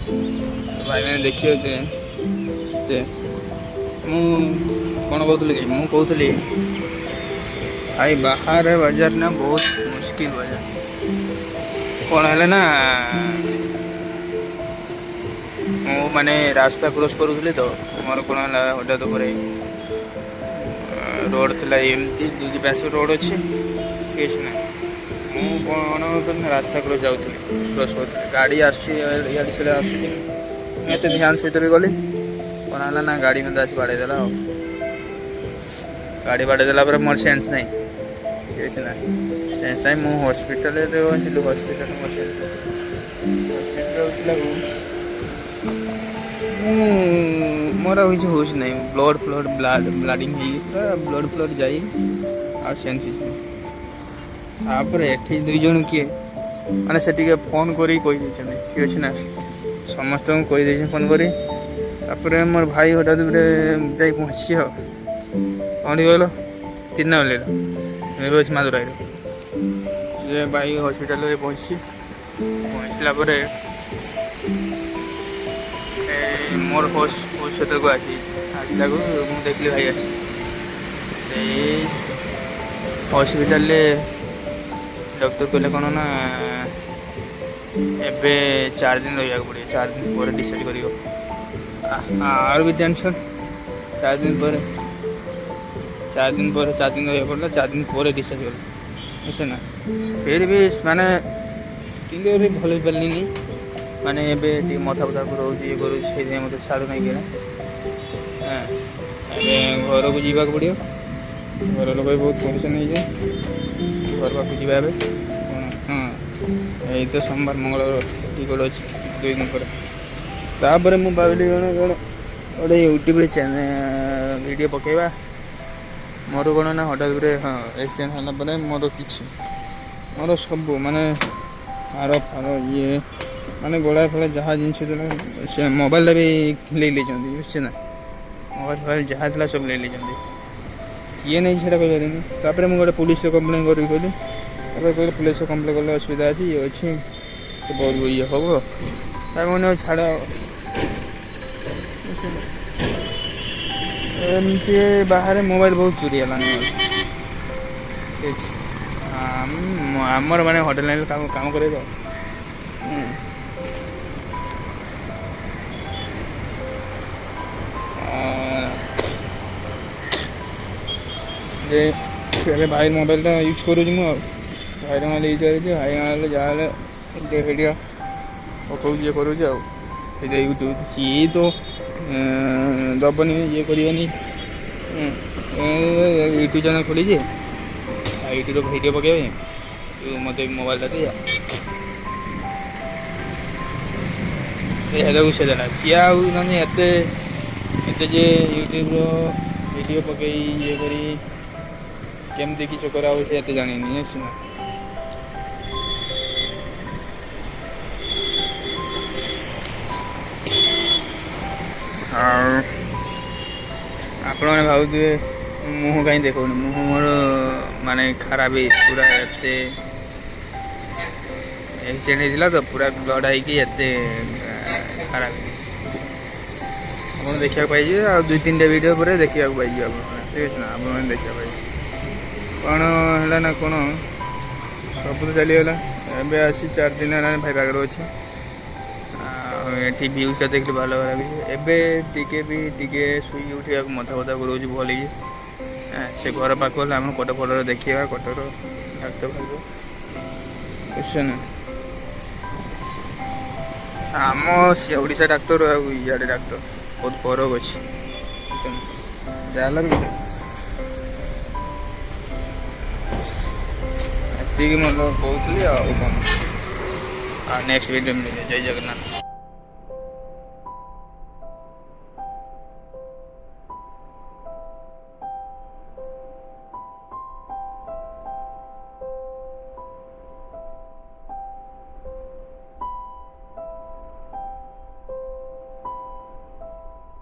तो भाई मैंने देखिए कौन कहूली कि कहूली भाई बाहर बाजार ना बहुत मुश्किल बाजार कौन है ना माने रास्ता क्रॉस करूली तो मोर कौन है हठात रोड थी एमती दुई पास रोड अच्छे किस ना कौन रास्ता क्रॉस जाऊली क्रॉस कर गाड़ी आसते ध्यान सहित भी गली कौन है ना गाड़ी में आज बाड़ेदेला गाड़ी बाड़ेदेला मोर सेन्स नहीं ठीक है ना सेन्स नहीं मुझे हस्पिटाल हस्पिटाल मोर होश नहीं ब्लड फ्लड ब्लाडिंग ब्लड फ्लड जाए और सेन्स एठी दुई जन किए मैंने से फोन कर ठीक अच्छे ना समस्त को कहीदे फोन कर मोर भाई हठात जा पहुँची कौन गल 3 नंबर मादुराई जे भाई हस्पिटाल पहुँचला मोर होश को आसला मुझे देखली भाई आस हस्पिटाल डॉक्टर कहले कौन ना एबे 4 दिन रहा पड़े 4 दिन पर डिस्चार्ज कर और भी टेंशन 4 दिन रहा पड़ा 4 दिन पर डिस्चार्ज कर ना फिर भी माने क्लियर भल पारे माने एबे मथा फथा रोज ये करूँ मत छाड़ू ना घर को जावाक पड़ो घर लोग बहुत टेंशन हो घर पाक जा हाँ यही तो सोमवार मंगलवार टिकट अच्छी 2 दिन पर तापर मुझे भाविली गोटे यूट्यूब वीडियो पकेबा मोर कौन ना हठात हाँ एक्सीडेंट है मोर कि मोर सब माने हार फार ये माने गोड़ा फड़ा जहाँ जिन मोबाइल भी ले बुझे ना मोबाइल फाइल जहाँ था सब ले किए नहीं से कहीपर मुझे गोटे पुलिस कम्प्लेन करी कहली कहले पुलिस कम्प्लेन कले असुविधा अच्छी ये अच्छी तो बहुत ये हम मैंने छाड़ एमती बाहर मोबाइल बहुत चोरी है आमर माने होटेल लाइन काम करे तो भाई मोबाइल यूज करूँ भाई मोबाइल यूज कर भाई जहाँ भिडियो पकाऊ ये करूँ यूट्यूब सी तो दबनी ये करनी यूट्यूब चैनल खोली यूट्यूब भिडियो पके मत मोबाइल दिया से देला सी आने एत जे यूट्यूब भिडियो पके ये करी केमती किस करा से जानी सीना आपण मैंने भावुए मुह कहीं देखो मुह मोर माने खराब पूरा एते एक्सीडेंट होता तो पूरा ब्लड होगी खराब आप देखा पाइए आ 2-3 वीडियो पर देखा पाइए आप ठीक है ना आप देखा पाइए कौन है ना कौन सब तो चलीगला एवं आसी 4 दिन है भाई पाखे अच्छे ये भ्यूज देखिए भल लगे टे शुई उठा मथा फथा कर भल से घर पाक आम कटक फटर देखा कटक डाक्तर बुझे ना आम सी ओडिशा डाक्तर इे डाक्तर बहुत फरक अच्छे जहाँ ये मतलब कहती नेक्स्ट वीडियो मिले जय जगन्नाथ।